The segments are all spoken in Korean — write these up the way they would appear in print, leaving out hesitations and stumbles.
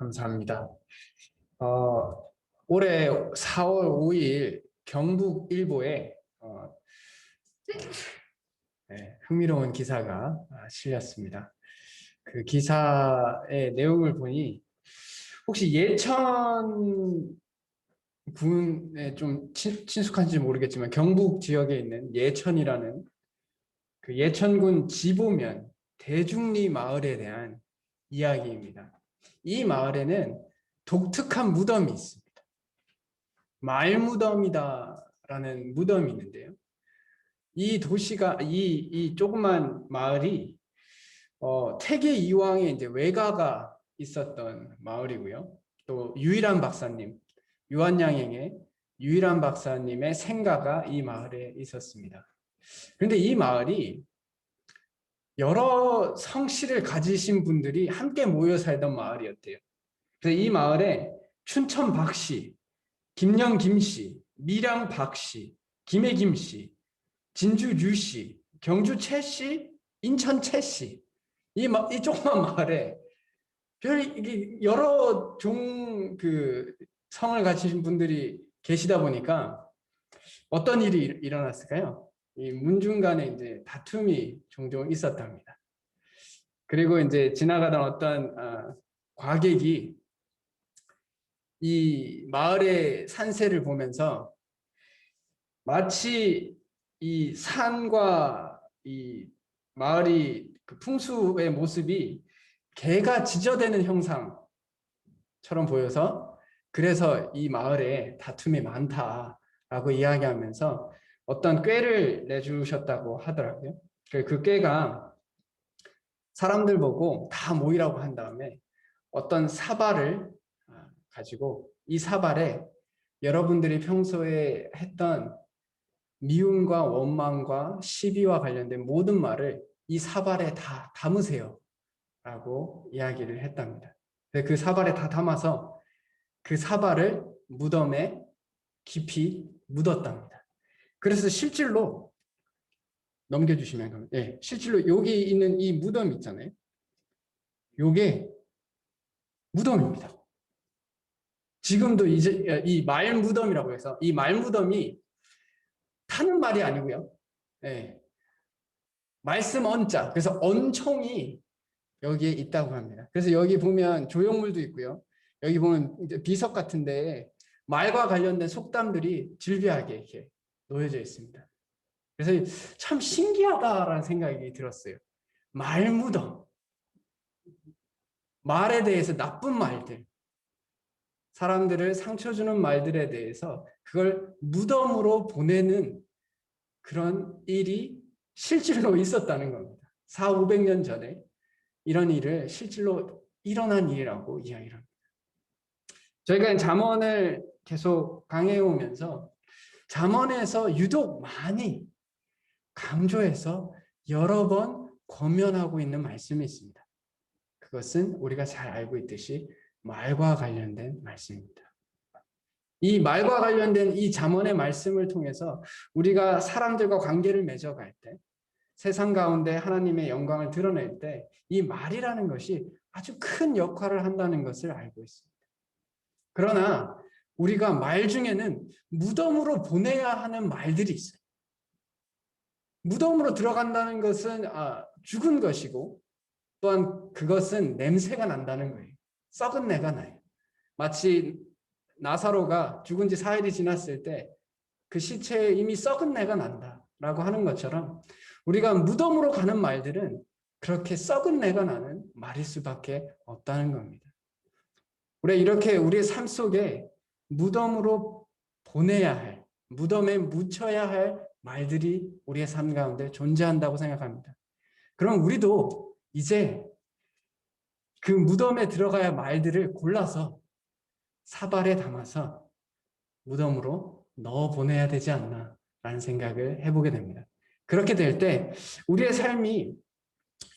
감사합니다. 올해 4월 5일 경북일보에 흥미로운 기사가 실렸습니다. 그 기사의 내용을 보니 혹시 예천 군에 좀 친숙한지 모르겠지만 경북 지역에 있는 예천이라는 그 예천군 지보면 대중리 마을에 대한 이야기입니다. 이 마을에는 독특한 무덤이 있습니다. 말무덤이다라는 무덤이 있는데요. 이 도시가 이 조그만 마을이 태계 이왕의 이제 외가가 있었던 마을이고요. 또 유일한 박사님, 유한양행의 유일한 박사님의 생가가 이 마을에 있었습니다. 그런데 이 마을이 여러 성씨를 가지신 분들이 함께 모여 살던 마을이었대요. 그래서 이 마을에 춘천 박씨, 김영 김씨, 미량 박씨, 김해 김씨, 진주 유씨, 경주 최씨, 인천 최씨, 이 조그만 마을에 여러 성을 가지신 분들이 계시다 보니까 어떤 일이 일어났을까요? 이 문중 간에 이제 다툼이 종종 있었답니다. 그리고 이제 지나가던 어떤 과객이 이 마을의 산세를 보면서 마치 이 산과 이 마을이 그 풍수의 모습이 개가 지저대는 형상처럼 보여서 그래서 이 마을에 다툼이 많다라고 이야기하면서 어떤 꾀를 내주셨다고 하더라고요. 그 꾀가 사람들 보고 다 모이라고 한 다음에 어떤 사발을 가지고 이 사발에 여러분들이 평소에 했던 미움과 원망과 시비와 관련된 모든 말을 이 사발에 다 담으세요 라고 이야기를 했답니다. 그 사발에 다 담아서 그 사발을 무덤에 깊이 묻었답니다. 그래서 실질로 넘겨주시면 실질로 여기 있는 이 무덤 있잖아요. 요게 무덤입니다. 지금도 이제 이 말무덤이라고 해서 이 말무덤이 타는 말이 아니고요. 말씀 언자, 그래서 언총이 여기에 있다고 합니다. 그래서 여기 보면 조형물도 있고요. 여기 보면 이제 비석 같은데 말과 관련된 속담들이 질비하게 이렇게 놓여져 있습니다. 그래서 참 신기하다라는 생각이 들었어요. 말무덤. 말에 대해서 나쁜 말들. 사람들을 상처 주는 말들에 대해서 그걸 무덤으로 보내는 그런 일이 실질로 있었다는 겁니다. 400, 500년 전에 이런 일을 실질로 일어난 일이라고 이야기를 합니다. 저희가 잠언을 계속 강해해 오면서 잠언에서 유독 많이 강조해서 여러 번 권면하고 있는 말씀이 있습니다. 그것은 우리가 잘 알고 있듯이 말과 관련된 말씀입니다. 이 말과 관련된 이 잠언의 말씀을 통해서 우리가 사람들과 관계를 맺어갈 때 세상 가운데 하나님의 영광을 드러낼 때 이 말이라는 것이 아주 큰 역할을 한다는 것을 알고 있습니다. 그러나 우리가 말 중에는 무덤으로 보내야 하는 말들이 있어요. 무덤으로 들어간다는 것은 죽은 것이고 또한 그것은 냄새가 난다는 거예요. 썩은 내가 나요. 마치 나사로가 죽은 지 4일이 지났을 때 그 시체에 이미 썩은 내가 난다라고 하는 것처럼 우리가 무덤으로 가는 말들은 그렇게 썩은 내가 나는 말일 수밖에 없다는 겁니다. 우리가 이렇게 우리의 삶 속에 무덤으로 보내야 할, 무덤에 묻혀야 할 말들이 우리의 삶 가운데 존재한다고 생각합니다. 그럼 우리도 이제 그 무덤에 들어가야 할 말들을 골라서 사발에 담아서 무덤으로 넣어 보내야 되지 않나라는 생각을 해보게 됩니다. 그렇게 될 때 우리의 삶이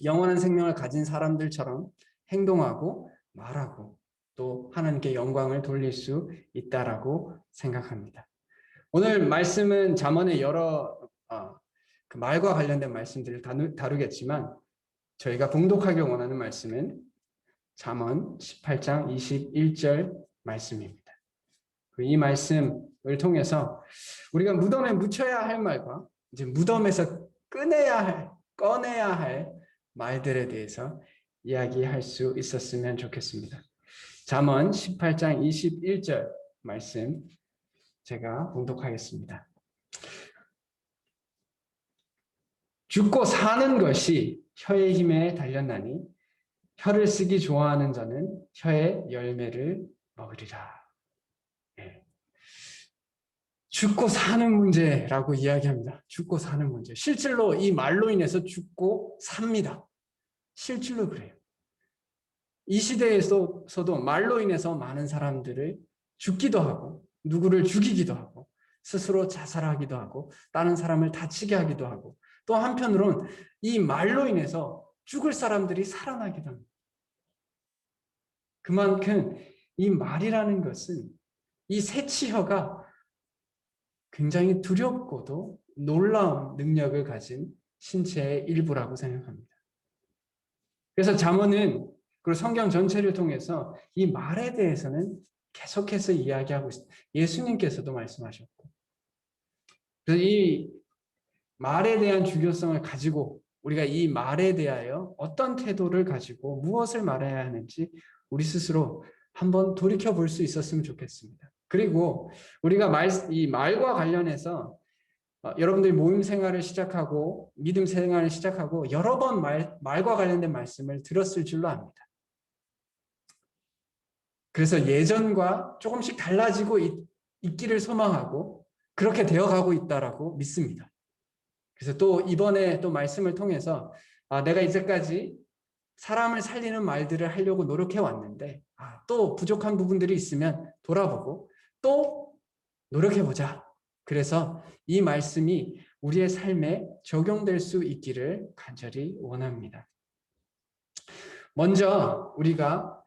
영원한 생명을 가진 사람들처럼 행동하고 말하고 또 하나님께 영광을 돌릴 수 있다라고 생각합니다. 오늘 말씀은 잠언의 여러 그 말과 관련된 말씀들을 다루겠지만 저희가 봉독하길 원하는 말씀은 잠언 18장 21절 말씀입니다. 이 말씀을 통해서 우리가 무덤에 묻혀야 할 말과 이제 무덤에서 꺼내야 할 말들에 대해서 이야기할 수 있었으면 좋겠습니다. 잠언 18장 21절 말씀 제가 봉독하겠습니다. 죽고 사는 것이 혀의 힘에 달렸나니 혀를 쓰기 좋아하는 자는 혀의 열매를 먹으리라. 네. 죽고 사는 문제라고 이야기합니다. 죽고 사는 문제. 실질로 이 말로 인해서 죽고 삽니다. 실질로 그래요. 이 시대에서도 말로 인해서 많은 사람들을 죽기도 하고 누구를 죽이기도 하고 스스로 자살하기도 하고 다른 사람을 다치게 하기도 하고 또 한편으로는 이 말로 인해서 죽을 사람들이 살아나기도 합니다. 그만큼 이 말이라는 것은 이 새치혀가 굉장히 두렵고도 놀라운 능력을 가진 신체의 일부라고 생각합니다. 그래서 잠언은 그리고 성경 전체를 통해서 이 말에 대해서는 계속해서 이야기하고 있습니다. 예수님께서도 말씀하셨고 그래서 이 말에 대한 중요성을 가지고 우리가 이 말에 대하여 어떤 태도를 가지고 무엇을 말해야 하는지 우리 스스로 한번 돌이켜 볼 수 있었으면 좋겠습니다. 그리고 우리가 이 말과 관련해서 여러분들이 모임 생활을 시작하고 믿음 생활을 시작하고 여러 번 말과 관련된 말씀을 들었을 줄로 압니다. 그래서 예전과 조금씩 달라지고 있기를 소망하고 그렇게 되어가고 있다라고 믿습니다. 그래서 또 이번에 또 말씀을 통해서 내가 이제까지 사람을 살리는 말들을 하려고 노력해 왔는데 또 부족한 부분들이 있으면 돌아보고 또 노력해보자. 그래서 이 말씀이 우리의 삶에 적용될 수 있기를 간절히 원합니다. 먼저 우리가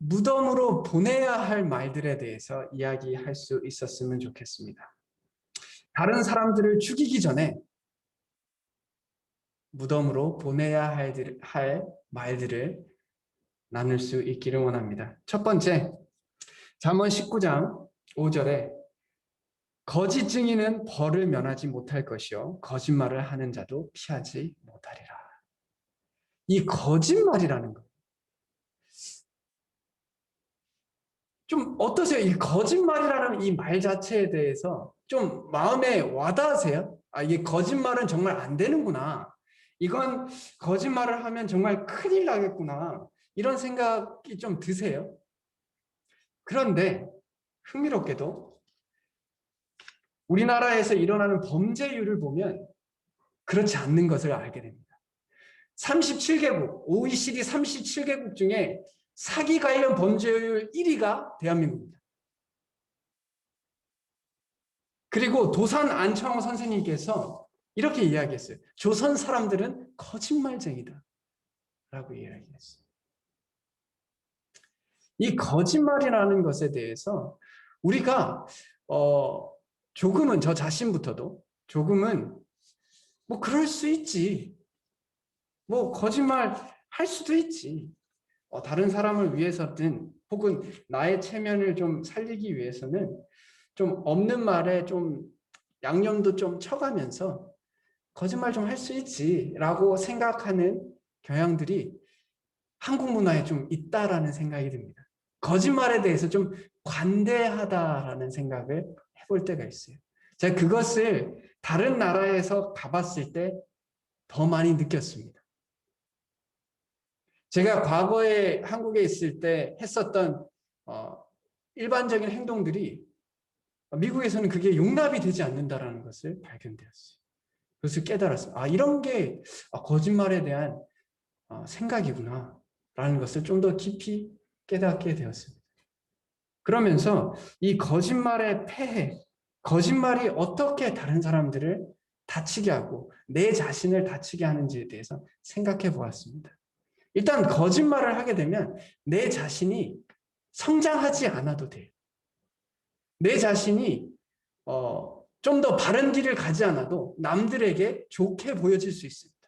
무덤으로 보내야 할 말들에 대해서 이야기할 수 있었으면 좋겠습니다. 다른 사람들을 죽이기 전에 무덤으로 보내야 할 말들을 나눌 수 있기를 원합니다. 첫 번째, 잠언 19장 5절에 거짓 증인은 벌을 면하지 못할 것이요 거짓말을 하는 자도 피하지 못하리라. 이 거짓말이라는 것. 좀 어떠세요? 이 거짓말이라는 이 말 자체에 대해서 좀 마음에 와닿으세요? 이게 거짓말은 정말 안 되는구나. 이건 거짓말을 하면 정말 큰일 나겠구나. 이런 생각이 좀 드세요? 그런데 흥미롭게도 우리나라에서 일어나는 범죄율을 보면 그렇지 않는 것을 알게 됩니다. 37개국, OECD 37개국 중에 사기 관련 범죄율 1위가 대한민국입니다. 그리고 도산 안창호 선생님께서 이렇게 이야기했어요. 조선 사람들은 거짓말쟁이다 라고 이야기했어요. 이 거짓말이라는 것에 대해서 우리가 조금은 저 자신부터도 조금은 뭐 그럴 수 있지. 뭐 거짓말 할 수도 있지. 다른 사람을 위해서든 혹은 나의 체면을 좀 살리기 위해서는 좀 없는 말에 좀 양념도 좀 쳐가면서 거짓말 좀 할 수 있지라고 생각하는 경향들이 한국 문화에 좀 있다라는 생각이 듭니다. 거짓말에 대해서 좀 관대하다라는 생각을 해볼 때가 있어요. 제가 그것을 다른 나라에서 가봤을 때 더 많이 느꼈습니다. 제가 과거에 한국에 있을 때 했었던 일반적인 행동들이 미국에서는 그게 용납이 되지 않는다라는 것을 발견되었어요. 그래서 깨달았어요. 이런 게 거짓말에 대한 생각이구나 라는 것을 좀 더 깊이 깨닫게 되었습니다. 그러면서 이 거짓말의 폐해, 거짓말이 어떻게 다른 사람들을 다치게 하고 내 자신을 다치게 하는지에 대해서 생각해 보았습니다. 일단 거짓말을 하게 되면 내 자신이 성장하지 않아도 돼요. 내 자신이 좀 더 바른 길을 가지 않아도 남들에게 좋게 보여질 수 있습니다.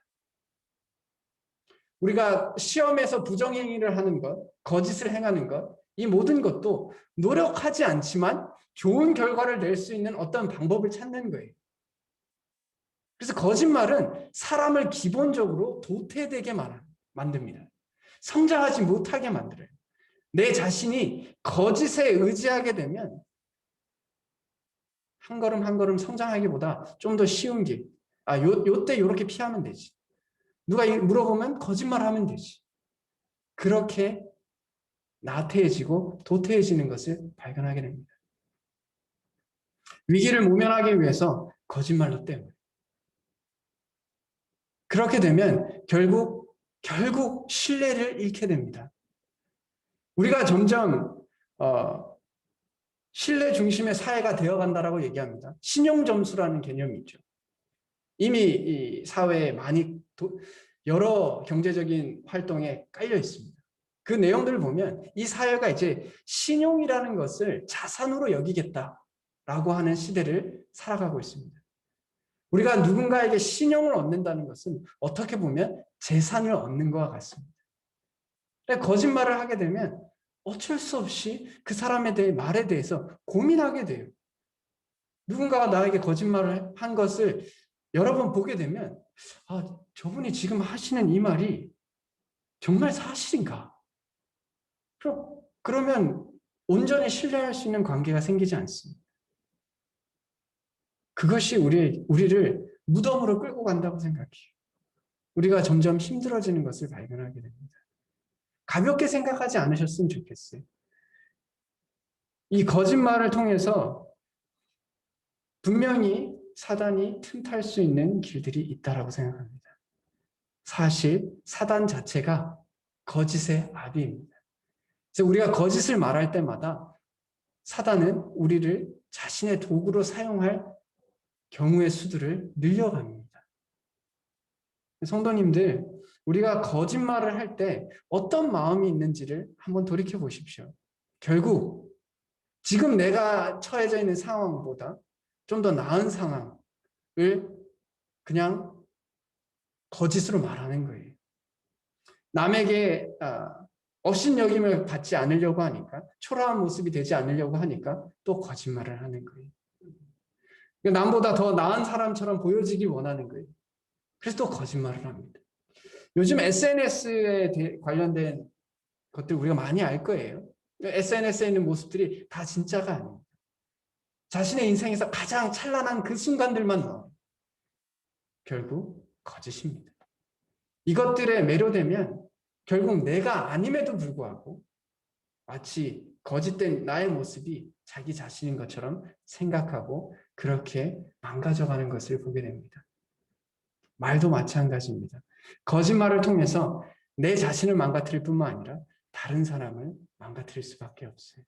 우리가 시험에서 부정행위를 하는 것, 거짓을 행하는 것, 이 모든 것도 노력하지 않지만 좋은 결과를 낼 수 있는 어떤 방법을 찾는 거예요. 그래서 거짓말은 사람을 기본적으로 도태되게 만듭니다. 성장하지 못하게 만들어요. 내 자신이 거짓에 의지하게 되면 한 걸음 한 걸음 성장하기보다 좀 더 쉬운 길. 요때 요렇게 피하면 되지. 누가 물어보면 거짓말하면 되지. 그렇게 나태해지고 도태해지는 것을 발견하게 됩니다. 위기를 모면하기 위해서 거짓말로 때문에. 그렇게 되면 결국 신뢰를 잃게 됩니다. 우리가 점점 신뢰 중심의 사회가 되어간다라고 얘기합니다. 신용점수라는 개념이 있죠. 이미 이 사회에 많이 여러 경제적인 활동에 깔려 있습니다. 그 내용들을 보면 이 사회가 이제 신용이라는 것을 자산으로 여기겠다라고 하는 시대를 살아가고 있습니다. 우리가 누군가에게 신용을 얻는다는 것은 어떻게 보면 재산을 얻는 것과 같습니다. 거짓말을 하게 되면 어쩔 수 없이 그 사람에 대해 말에 대해서 고민하게 돼요. 누군가가 나에게 거짓말을 한 것을 여러 번 보게 되면 저분이 지금 하시는 이 말이 정말 사실인가? 그러면 온전히 신뢰할 수 있는 관계가 생기지 않습니다. 그것이 우리를 무덤으로 끌고 간다고 생각해요. 우리가 점점 힘들어지는 것을 발견하게 됩니다. 가볍게 생각하지 않으셨으면 좋겠어요. 이 거짓말을 통해서 분명히 사단이 틈탈 수 있는 길들이 있다라고 생각합니다. 사실 사단 자체가 거짓의 아비입니다. 그래서 우리가 거짓을 말할 때마다 사단은 우리를 자신의 도구로 사용할 경우의 수들을 늘려갑니다. 성도님들, 우리가 거짓말을 할 때 어떤 마음이 있는지를 한번 돌이켜 보십시오. 결국 지금 내가 처해져 있는 상황보다 좀 더 나은 상황을 그냥 거짓으로 말하는 거예요. 남에게 업신여김을 받지 않으려고 하니까, 초라한 모습이 되지 않으려고 하니까 또 거짓말을 하는 거예요. 남보다 더 나은 사람처럼 보여지기 원하는 거예요. 그래서 또 거짓말을 합니다. 요즘 SNS에 관련된 것들 우리가 많이 알 거예요. SNS에 있는 모습들이 다 진짜가 아닙니다. 자신의 인생에서 가장 찬란한 그 순간들만 나와요. 결국 거짓입니다. 이것들에 매료되면 결국 내가 아님에도 불구하고 마치 거짓된 나의 모습이 자기 자신인 것처럼 생각하고 그렇게 망가져가는 것을 보게 됩니다. 말도 마찬가지입니다. 거짓말을 통해서 내 자신을 망가뜨릴 뿐만 아니라 다른 사람을 망가뜨릴 수밖에 없어요.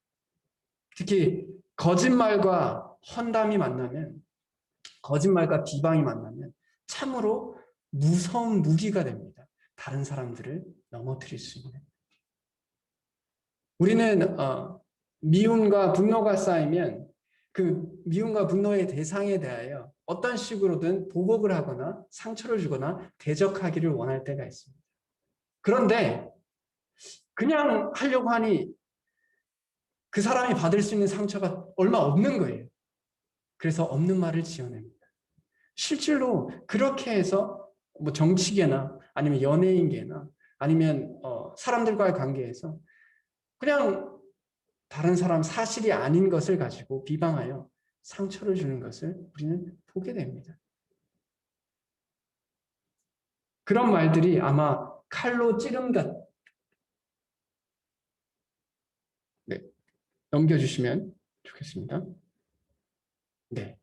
특히 거짓말과 헌담이 만나면, 거짓말과 비방이 만나면 참으로 무서운 무기가 됩니다. 다른 사람들을 넘어뜨릴 수 있는. 우리는 미움과 분노가 쌓이면 그 미움과 분노의 대상에 대하여 어떤 식으로든 보복을 하거나 상처를 주거나 대적하기를 원할 때가 있습니다. 그런데 그냥 하려고 하니 그 사람이 받을 수 있는 상처가 얼마 없는 거예요. 그래서 없는 말을 지어냅니다. 실제로 그렇게 해서 뭐 정치계나 아니면 연예인계나 아니면 사람들과의 관계에서 그냥 다른 사람 사실이 아닌 것을 가지고 비방하여 상처를 주는 것을 우리는 보게 됩니다. 그런 말들이 아마 칼로 찌름같, 네, 넘겨주시면 좋겠습니다. 네,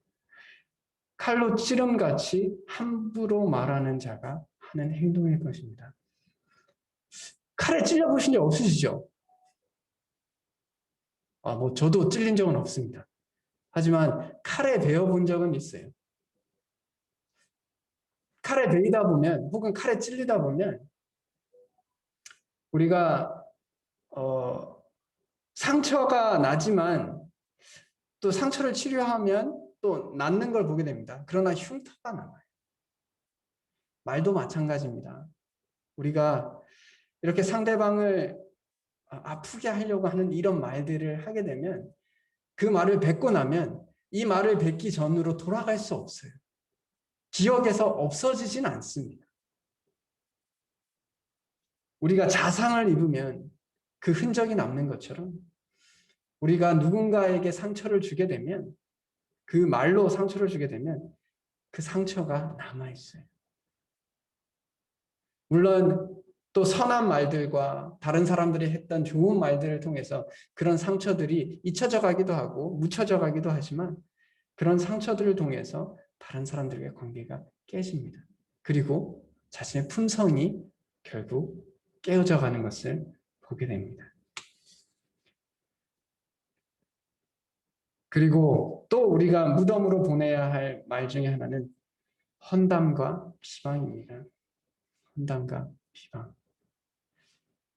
칼로 찌름같이 함부로 말하는 자가 하는 행동일 것입니다. 칼에 찔려보신 적 없으시죠? 뭐 저도 찔린 적은 없습니다. 하지만 칼에 베어본 적은 있어요. 칼에 베이다 보면 혹은 칼에 찔리다 보면 우리가 상처가 나지만 또 상처를 치료하면 또 낫는 걸 보게 됩니다. 그러나 흉터가 남아요. 말도 마찬가지입니다. 우리가 이렇게 상대방을 아프게 하려고 하는 이런 말들을 하게 되면 그 말을 뱉고 나면 이 말을 뱉기 전으로 돌아갈 수 없어요. 기억에서 없어지진 않습니다. 우리가 자상을 입으면 그 흔적이 남는 것처럼 우리가 누군가에게 상처를 주게 되면 그 말로 상처를 주게 되면 그 상처가 남아있어요. 물론 또 선한 말들과 다른 사람들이 했던 좋은 말들을 통해서 그런 상처들이 잊혀져 가기도 하고 묻혀져 가기도 하지만 그런 상처들을 통해서 다른 사람들과의 관계가 깨집니다. 그리고 자신의 품성이 결국 깨어져 가는 것을 보게 됩니다. 그리고 또 우리가 무덤으로 보내야 할 말 중에 하나는 헌담과 비방입니다. 헌담과 비방.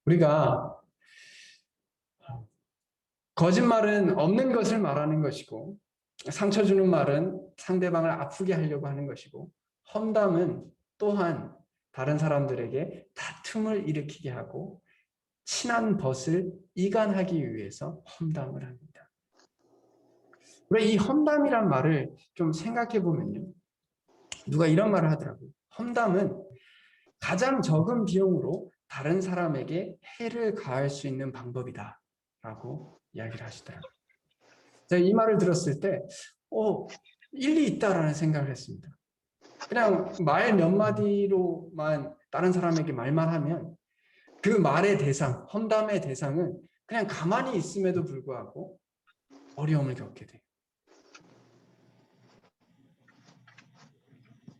우리가 거짓말은 없는 것을 말하는 것이고 상처 주는 말은 상대방을 아프게 하려고 하는 것이고 험담은 또한 다른 사람들에게 다툼을 일으키게 하고 친한 벗을 이간하기 위해서 험담을 합니다. 왜 이 험담이란 말을 좀 생각해 보면요. 누가 이런 말을 하더라고요. 험담은 가장 적은 비용으로 다른 사람에게 해를 가할 수 있는 방법이다 라고 이야기를 하시더라고요. 제가 이 말을 들었을 때 일리 있다라는 생각을 했습니다. 그냥 말 몇 마디로만 다른 사람에게 말만 하면 그 말의 대상, 험담의 대상은 그냥 가만히 있음에도 불구하고 어려움을 겪게 돼요.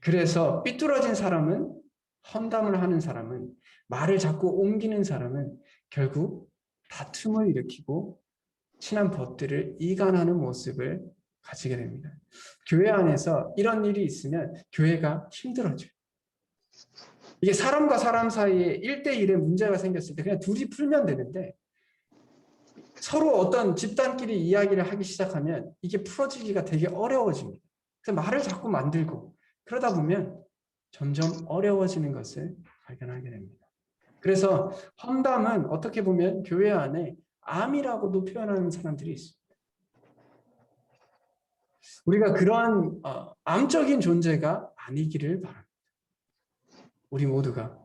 그래서 삐뚤어진 사람은, 험담을 하는 사람은, 말을 자꾸 옮기는 사람은 결국 다툼을 일으키고 친한 벗들을 이간하는 모습을 가지게 됩니다. 교회 안에서 이런 일이 있으면 교회가 힘들어져요. 이게 사람과 사람 사이에 1대1의 문제가 생겼을 때 그냥 둘이 풀면 되는데 서로 어떤 집단끼리 이야기를 하기 시작하면 이게 풀어지기가 되게 어려워집니다. 그래서 말을 자꾸 만들고 그러다 보면 점점 어려워지는 것을 발견하게 됩니다. 그래서 험담은 어떻게 보면 교회 안에 암이라고도 표현하는 사람들이 있습니다. 우리가 그러한 암적인 존재가 아니기를 바랍니다. 우리 모두가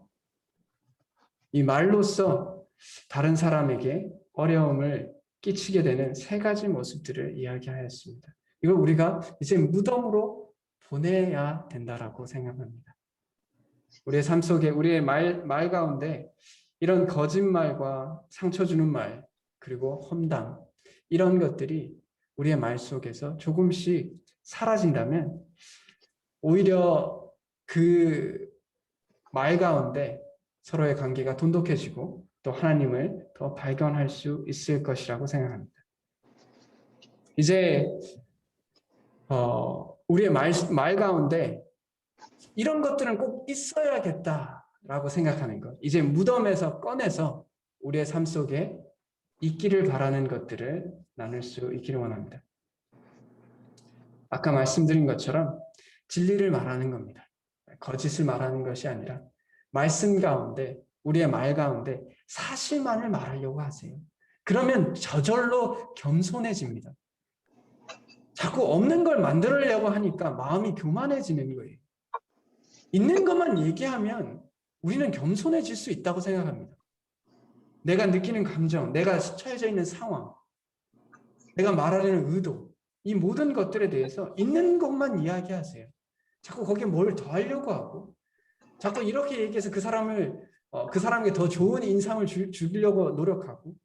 이 말로써 다른 사람에게 어려움을 끼치게 되는 세 가지 모습들을 이야기하였습니다. 이걸 우리가 이제 무덤으로 보내야 된다라고 생각합니다. 우리의 삶 속에 우리의 말 가운데 이런 거짓말과 상처 주는 말 그리고 험담 이런 것들이 우리의 말 속에서 조금씩 사라진다면 오히려 그 말 가운데 서로의 관계가 돈독해지고 또 하나님을 더 발견할 수 있을 것이라고 생각합니다. 이제 우리의 말 가운데 이런 것들은 꼭 있어야겠다라고 생각하는 것. 이제 무덤에서 꺼내서 우리의 삶 속에 있기를 바라는 것들을 나눌 수 있기를 원합니다. 아까 말씀드린 것처럼 진리를 말하는 겁니다. 거짓을 말하는 것이 아니라 말씀 가운데 우리의 말 가운데 사실만을 말하려고 하세요. 그러면 저절로 겸손해집니다. 자꾸 없는 걸 만들려고 하니까 마음이 교만해지는 거예요. 있는 것만 얘기하면 우리는 겸손해질 수 있다고 생각합니다. 내가 느끼는 감정, 내가 처해져 있는 상황, 내가 말하려는 의도, 이 모든 것들에 대해서 있는 것만 이야기하세요. 자꾸 거기에 뭘 더하려고 하고 자꾸 이렇게 얘기해서 그 사람에게 더 좋은 인상을 주려고 노력하고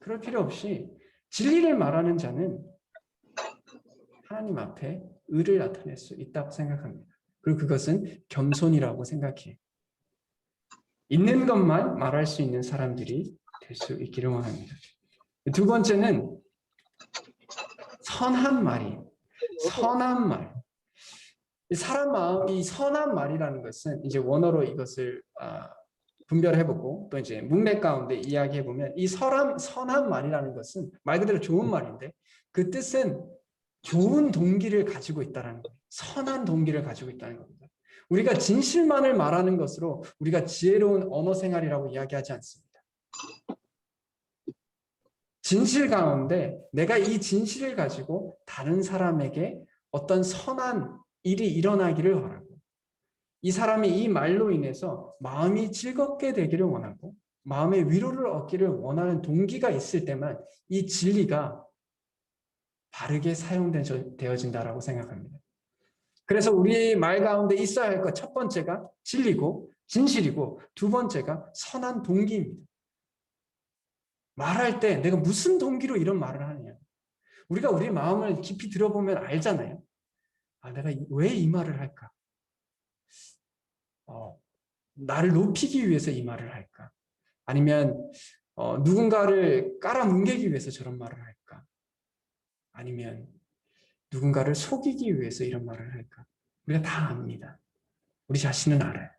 그럴 필요 없이 진리를 말하는 자는 하나님 앞에 의를 나타낼 수 있다고 생각합니다. 그리고 그것은 겸손이라고 생각해요. 있는 것만 말할 수 있는 사람들이 될 수 있기를 원합니다. 두 번째는 선한 말이에요. 선한 말. 사람 마음이 선한 말이라는 것은 이제 원어로 이것을 분별해보고 또 이제 문맥 가운데 이야기해보면 이 선한 말이라는 것은 말 그대로 좋은 말인데 그 뜻은 좋은 동기를 가지고 있다는 거예요. 선한 동기를 가지고 있다는 겁니다. 우리가 진실만을 말하는 것으로 우리가 지혜로운 언어 생활이라고 이야기하지 않습니다. 진실 가운데 내가 이 진실을 가지고 다른 사람에게 어떤 선한 일이 일어나기를 바라고, 이 사람이 이 말로 인해서 마음이 즐겁게 되기를 원하고 마음의 위로를 얻기를 원하는 동기가 있을 때만 이 진리가 바르게 사용되어진다라고 생각합니다. 그래서 우리 말 가운데 있어야 할 것 첫 번째가 진리고 진실이고, 두 번째가 선한 동기입니다. 말할 때 내가 무슨 동기로 이런 말을 하느냐. 우리가 우리 마음을 깊이 들어보면 알잖아요. 내가 왜 이 말을 할까? 나를 높이기 위해서 이 말을 할까? 아니면 누군가를 깔아뭉개기 위해서 저런 말을 할까? 아니면 누군가를 속이기 위해서 이런 말을 할까? 우리가 다 압니다. 우리 자신은 알아요.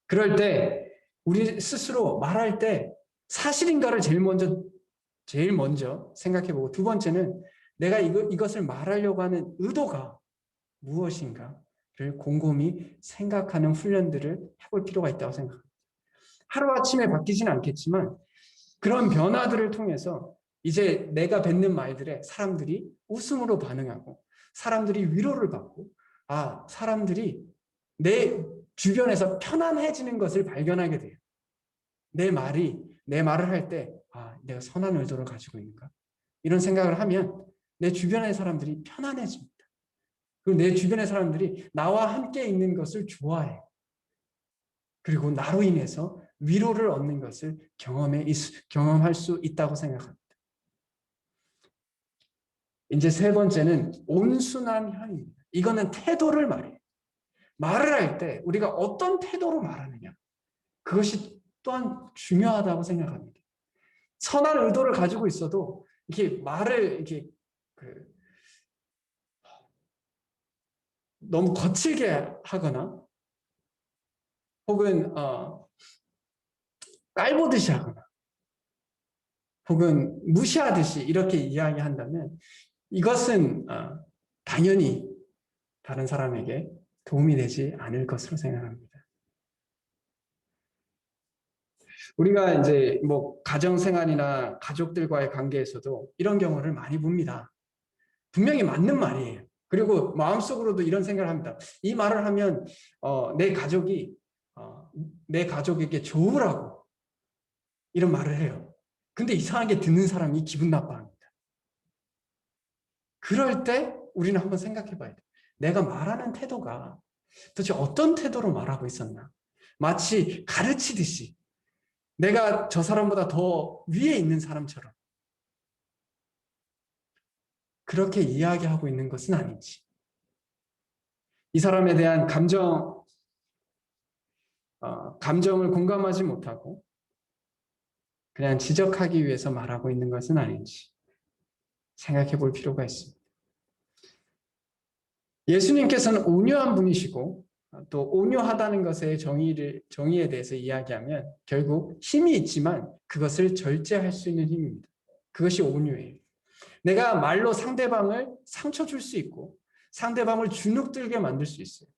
그럴 때 우리 스스로 말할 때 사실인가를 제일 먼저 생각해보고, 두 번째는 내가 이것을 말하려고 하는 의도가 무엇인가를 곰곰이 생각하는 훈련들을 해볼 필요가 있다고 생각합니다. 하루아침에 바뀌지는 않겠지만 그런 변화들을 통해서 이제 내가 뱉는 말들에 사람들이 웃음으로 반응하고 사람들이 위로를 받고, 사람들이 내 주변에서 편안해지는 것을 발견하게 돼요. 내 말을 할 때 내가 선한 의도를 가지고 있는가? 이런 생각을 하면 내 주변의 사람들이 편안해집니다. 그리고 내 주변의 사람들이 나와 함께 있는 것을 좋아해요. 그리고 나로 인해서 위로를 얻는 것을 경험할 수 있다고 생각합니다. 이제 세 번째는 온순한 혀입니다. 이거는 태도를 말해요. 말을 할 때 우리가 어떤 태도로 말하느냐, 그것이 또한 중요하다고 생각합니다. 선한 의도를 가지고 있어도 이렇게 말을 이렇게 너무 거칠게 하거나 혹은 깔보듯이 하거나 혹은 무시하듯이 이렇게 이야기한다면 이것은 당연히 다른 사람에게 도움이 되지 않을 것으로 생각합니다. 우리가 이제 가정생활이나 가족들과의 관계에서도 이런 경우를 많이 봅니다. 분명히 맞는 말이에요. 그리고 마음속으로도 이런 생각을 합니다. 이 말을 하면 내 가족에게 좋으라고 이런 말을 해요. 근데 이상하게 듣는 사람이 기분 나빠합니다. 그럴 때 우리는 한번 생각해 봐야 돼요. 내가 말하는 태도가 도대체 어떤 태도로 말하고 있었나? 마치 가르치듯이 내가 저 사람보다 더 위에 있는 사람처럼 그렇게 이야기하고 있는 것은 아닌지, 이 사람에 대한 감정을 공감하지 못하고 그냥 지적하기 위해서 말하고 있는 것은 아닌지 생각해 볼 필요가 있습니다. 예수님께서는 온유한 분이시고 또 온유하다는 것의 정의에 대해서 이야기하면 결국 힘이 있지만 그것을 절제할 수 있는 힘입니다. 그것이 온유예요. 내가 말로 상대방을 상처 줄 수 있고 상대방을 주눅들게 만들 수 있어요.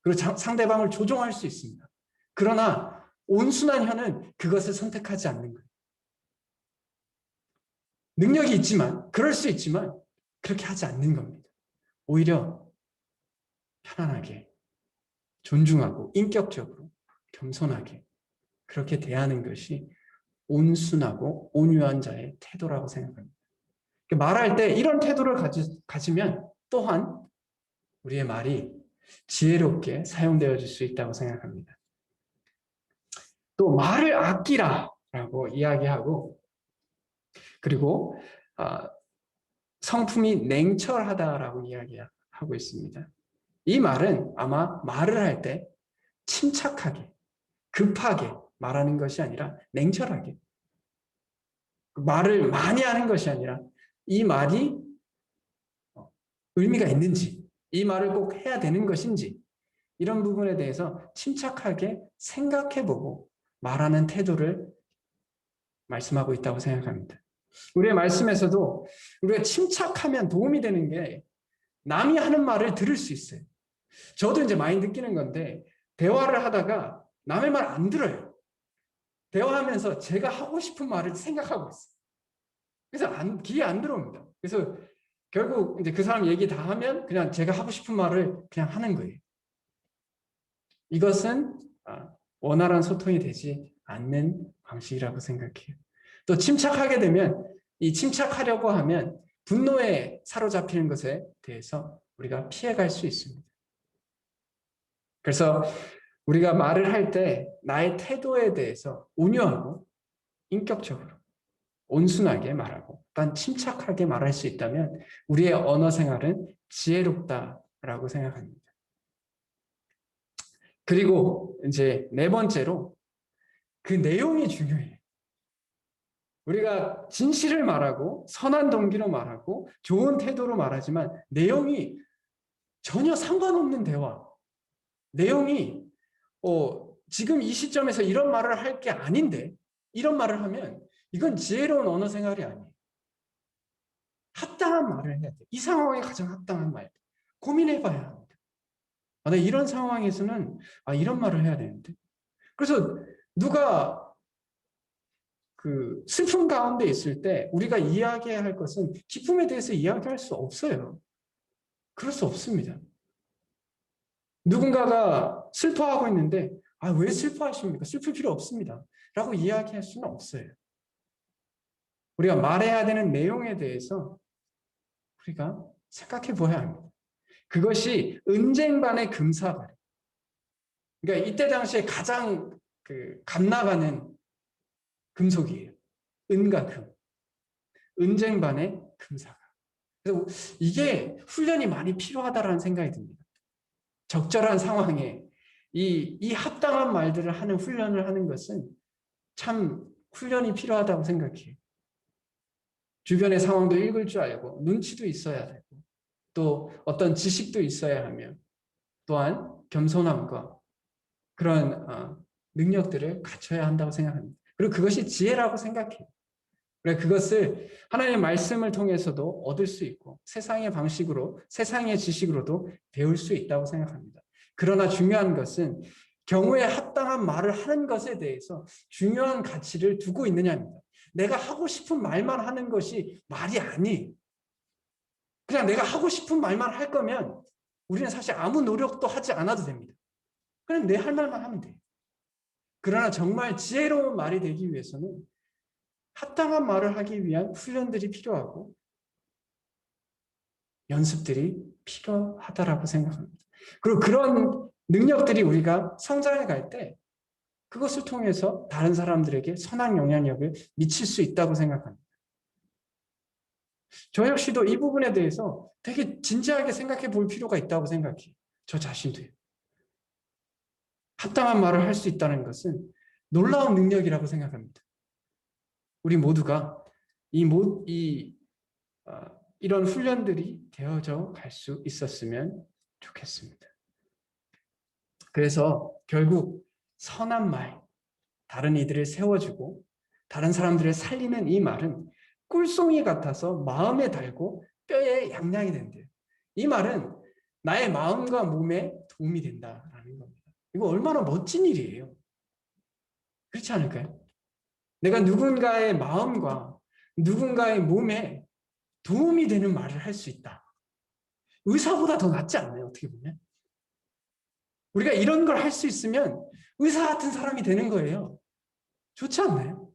그리고 상대방을 조종할 수 있습니다. 그러나 온순한 혀는 그것을 선택하지 않는 거예요. 능력이 있지만, 그럴 수 있지만 그렇게 하지 않는 겁니다. 오히려 편안하게, 존중하고 인격적으로 겸손하게 그렇게 대하는 것이 온순하고 온유한 자의 태도라고 생각합니다. 말할 때 이런 태도를 가지면 또한 우리의 말이 지혜롭게 사용되어질 수 있다고 생각합니다. 또 말을 아끼라라고 이야기하고, 그리고 성품이 냉철하다라고 이야기하고 있습니다. 이 말은 아마 말을 할 때 침착하게, 급하게 말하는 것이 아니라 냉철하게, 말을 많이 하는 것이 아니라 이 말이 의미가 있는지, 이 말을 꼭 해야 되는 것인지 이런 부분에 대해서 침착하게 생각해보고 말하는 태도를 말씀하고 있다고 생각합니다. 우리의 말씀에서도 우리가 침착하면 도움이 되는 게 남이 하는 말을 들을 수 있어요. 저도 이제 많이 느끼는 건데 대화를 하다가 남의 말 안 들어요. 대화하면서 제가 하고 싶은 말을 생각하고 있어요. 그래서 귀에 안 들어옵니다. 그래서 결국 이제 그 사람 얘기 다 하면 그냥 제가 하고 싶은 말을 그냥 하는 거예요. 이것은 원활한 소통이 되지 않는 방식이라고 생각해요. 또 침착하게 되면 이 침착하려고 하면 분노에 사로잡히는 것에 대해서 우리가 피해갈 수 있습니다. 그래서 우리가 말을 할 때 나의 태도에 대해서 온유하고 인격적으로 온순하게 말하고 단 침착하게 말할 수 있다면 우리의 언어 생활은 지혜롭다라고 생각합니다. 그리고 이제 네 번째로 그 내용이 중요해요. 우리가 진실을 말하고 선한 동기로 말하고 좋은 태도로 말하지만 내용이 전혀 상관없는 대화, 내용이 지금 이 시점에서 이런 말을 할 게 아닌데 이런 말을 하면 이건 지혜로운 언어 생활이 아니에요. 합당한 말을 해야 돼요. 이 상황에 가장 합당한 말. 고민해봐야 합니다. 나 이런 상황에서는 이런 말을 해야 되는데. 그래서 누가 그 슬픔 가운데 있을 때 우리가 이야기해야 할 것은 기쁨에 대해서 이야기할 수 없어요. 그럴 수 없습니다. 누군가가 슬퍼하고 있는데 왜 슬퍼하십니까? 슬플 필요 없습니다. 라고 이야기할 수는 없어요. 우리가 말해야 되는 내용에 대해서 우리가 생각해 보아야 합니다. 그것이 은쟁반의 금사발. 그러니까 이때 당시에 가장 값 나가는 금속이에요. 은과 금. 은쟁반의 금사발. 그래서 이게 훈련이 많이 필요하다라는 생각이 듭니다. 적절한 상황에 이 합당한 말들을 하는 훈련을 하는 것은 참 훈련이 필요하다고 생각해요. 주변의 상황도 읽을 줄 알고 눈치도 있어야 되고 또 어떤 지식도 있어야 하며 또한 겸손함과 그런 능력들을 갖춰야 한다고 생각합니다. 그리고 그것이 지혜라고 생각해요. 그래 그것을 하나님의 말씀을 통해서도 얻을 수 있고 세상의 방식으로 세상의 지식으로도 배울 수 있다고 생각합니다. 그러나 중요한 것은 경우에 합당한 말을 하는 것에 대해서 중요한 가치를 두고 있느냐입니다. 내가 하고 싶은 말만 하는 것이 말이 아니에요. 그냥 내가 하고 싶은 말만 할 거면 우리는 사실 아무 노력도 하지 않아도 됩니다. 그냥 내 할 말만 하면 돼요. 그러나 정말 지혜로운 말이 되기 위해서는 합당한 말을 하기 위한 훈련들이 필요하고 연습들이 필요하다라고 생각합니다. 그리고 그런 능력들이 우리가 성장해 갈 때 그것을 통해서 다른 사람들에게 선한 영향력을 미칠 수 있다고 생각합니다. 저 역시도 이 부분에 대해서 되게 진지하게 생각해 볼 필요가 있다고 생각해요. 저 자신도요. 합당한 말을 할 수 있다는 것은 놀라운 능력이라고 생각합니다. 우리 모두가 이런 훈련들이 되어져 갈 수 있었으면 좋겠습니다. 그래서 결국 선한 말, 다른 이들을 세워주고 다른 사람들을 살리는 이 말은 꿀송이 같아서 마음에 달고 뼈에 양양이 된대요. 이 말은 나의 마음과 몸에 도움이 된다라는 겁니다. 이거 얼마나 멋진 일이에요. 그렇지 않을까요? 내가 누군가의 마음과 누군가의 몸에 도움이 되는 말을 할 수 있다. 의사보다 더 낫지 않나요? 어떻게 보면. 우리가 이런 걸 할 수 있으면 의사 같은 사람이 되는 거예요. 좋지 않나요?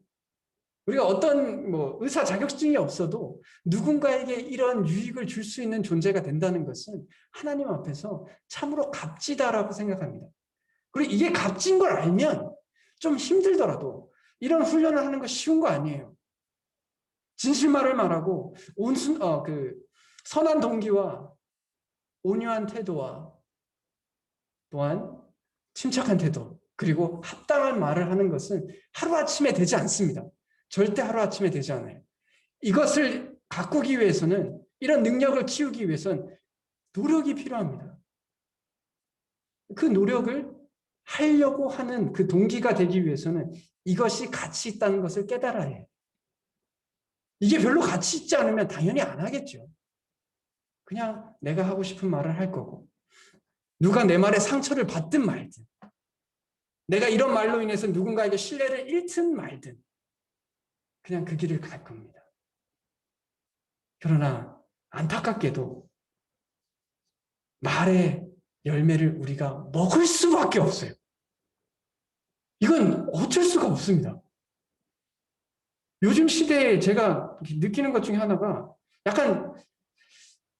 우리가 어떤 의사 자격증이 없어도 누군가에게 이런 유익을 줄 수 있는 존재가 된다는 것은 하나님 앞에서 참으로 값지다라고 생각합니다. 그리고 이게 값진 걸 알면 좀 힘들더라도 이런 훈련을 하는 거 쉬운 거 아니에요. 진실말을 말하고 선한 동기와 온유한 태도와 또한 침착한 태도 그리고 합당한 말을 하는 것은 하루아침에 되지 않습니다. 절대 하루아침에 되지 않아요. 이것을 가꾸기 위해서는 이런 능력을 키우기 위해서는 노력이 필요합니다. 그 노력을 하려고 하는 그 동기가 되기 위해서는 이것이 가치 있다는 것을 깨달아야 해요. 이게 별로 가치 있지 않으면 당연히 안 하겠죠. 그냥 내가 하고 싶은 말을 할 거고 누가 내 말에 상처를 받든 말든, 내가 이런 말로 인해서 누군가에게 신뢰를 잃든 말든 그냥 그 길을 갈 겁니다. 그러나 안타깝게도 말의 열매를 우리가 먹을 수밖에 없어요. 이건 어쩔 수가 없습니다. 요즘 시대에 제가 느끼는 것 중에 하나가 약간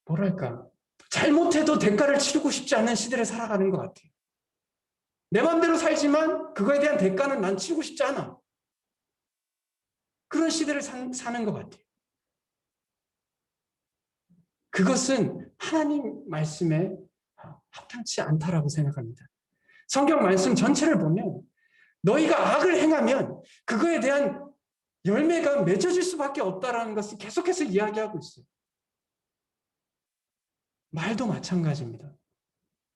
뭐랄까, 잘못해도 대가를 치르고 싶지 않은 시대를 살아가는 것 같아요. 내 마음대로 살지만 그거에 대한 대가는 난 치르고 싶지 않아. 그런 시대를 사는 것 같아요. 그것은 하나님 말씀에 합당치 않다라고 생각합니다. 성경 말씀 전체를 보면 너희가 악을 행하면 그거에 대한 열매가 맺어질 수밖에 없다라는 것을 계속해서 이야기하고 있어요. 말도 마찬가지입니다.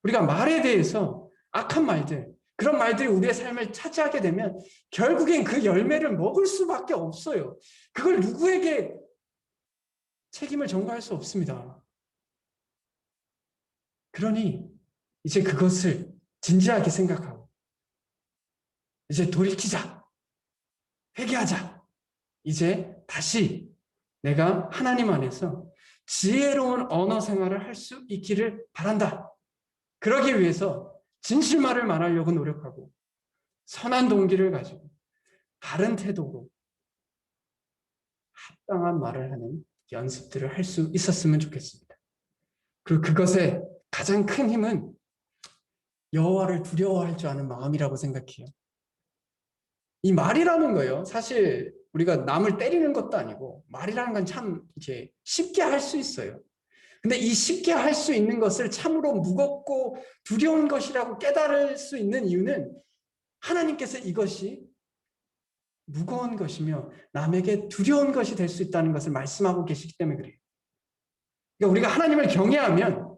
우리가 말에 대해서 악한 말들, 그런 말들이 우리의 삶을 차지하게 되면 결국엔 그 열매를 먹을 수밖에 없어요. 그걸 누구에게 책임을 전가할 수 없습니다. 그러니 이제 그것을 진지하게 생각하고 이제 돌이키자, 회개하자. 이제 다시 내가 하나님 안에서 지혜로운 언어 생활을 할 수 있기를 바란다. 그러기 위해서 진실말을 말하려고 노력하고 선한 동기를 가지고 바른 태도로 합당한 말을 하는 연습들을 할 수 있었으면 좋겠습니다. 그리고 그것의 가장 큰 힘은 여호와를 두려워할 줄 아는 마음이라고 생각해요. 이 말이라는 거예요. 사실 우리가 남을 때리는 것도 아니고 말이라는 건 참 이렇게 쉽게 할 수 있어요. 근데 이 쉽게 할 수 있는 것을 참으로 무겁고 두려운 것이라고 깨달을 수 있는 이유는 하나님께서 이것이 무거운 것이며 남에게 두려운 것이 될 수 있다는 것을 말씀하고 계시기 때문에 그래요. 그러니까 우리가 하나님을 경외하면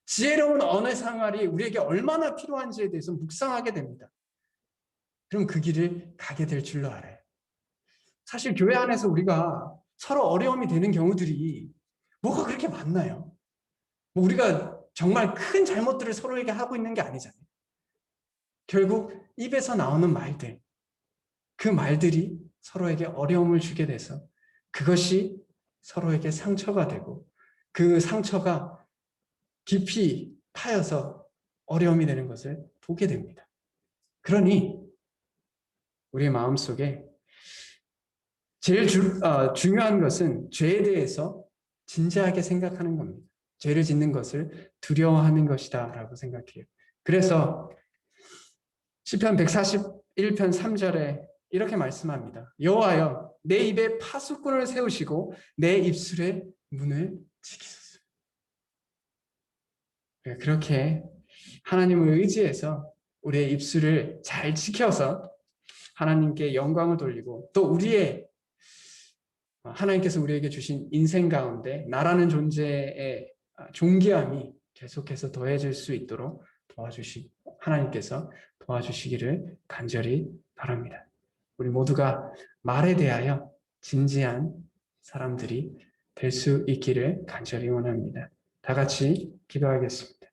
지혜로운 언어 생활이 우리에게 얼마나 필요한지에 대해서 묵상하게 됩니다. 그럼 그 길을 가게 될 줄로 알아요. 사실 교회 안에서 우리가 서로 어려움이 되는 경우들이 뭐가 그렇게 많나요? 뭐 우리가 정말 큰 잘못들을 서로에게 하고 있는 게 아니잖아요. 결국 입에서 나오는 말들, 그 말들이 서로에게 어려움을 주게 돼서 그것이 서로에게 상처가 되고 그 상처가 깊이 파여서 어려움이 되는 것을 보게 됩니다. 그러니 우리의 마음속에 제일 중요한 것은 죄에 대해서 진지하게 생각하는 겁니다. 죄를 짓는 것을 두려워하는 것이다 라고 생각해요. 그래서 시편 141편 3절에 이렇게 말씀합니다. 여호와여 내 입에 파수꾼을 세우시고 내 입술에 문을 지키소서. 그렇게 하나님을 의지해서 우리의 입술을 잘 지켜서 하나님께 영광을 돌리고 또 우리의 하나님께서 우리에게 주신 인생 가운데 나라는 존재의 존귀함이 계속해서 더해질 수 있도록 하나님께서 도와주시기를 간절히 바랍니다. 우리 모두가 말에 대하여 진지한 사람들이 될 수 있기를 간절히 원합니다. 다 같이 기도하겠습니다.